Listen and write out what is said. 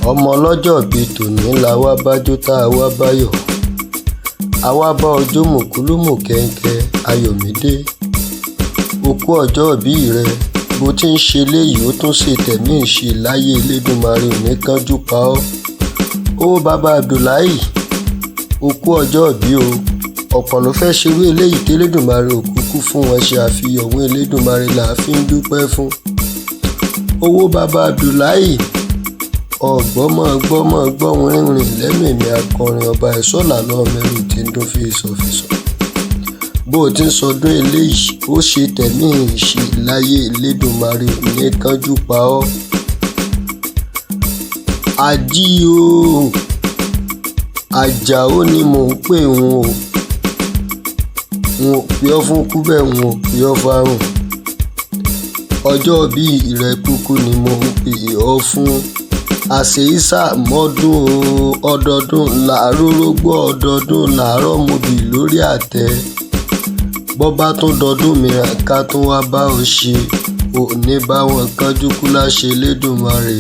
ọmọ ọlọ́jọ́ bíi tòní la wá bájó tá a wá báyọ̀, a wá bá ọjọ́ mùkúlùmù kẹ̀ǹkẹ̀ ayọ̀mídé. òkú ọjọ́ ìbí rẹ bó ti ń ṣe léyìí ó tún ṣe tẹ̀mí ìṣe láyé Elédùmarè ò ní kánjú pa ọ́. ó bàbá Abdullahi òkú ọjọ́ ìbí o, ọ̀pọ̀ ló fẹ́ ṣerú eléyìí tẹ́lẹ́dùmarè ò kúkú fún wọn ṣe àfihàn òun Elédùmarè là á fi ń dúpẹ́ fún. owó bàbá Abdullahi ọ̀gbọ́mọ̀ wọn rìn lẹ́nu èmi akọrin ọba ìṣọ́là náà mẹ́rù tí ń dún fìsọ̀fìsọ̀. bó o ti ń sọdún eléyìí ó ṣe tẹ̀mí ìṣe láyé Elédùmarè ò ní kánjú pa ọ́. ají o Àjàó ni mò ń pè wọn o, n ò pè ọ́ fún kú bẹ́ẹ̀ n ò pè ọ́ fárùn. ọjọ́ bíi ìrẹ́kúkú ni mò ń pè ọ́ fún. àṣeyísà mọ́dún ọdọọdún làárọ̀ rógbó ọdọọdún làárọ̀ mobì lórí àtẹ. bọ́bá tún dọdún mìíràn ká tún wá bá ọ ṣe, ò ní bá wọn kánjú kú láṣẹ Elédùmarè.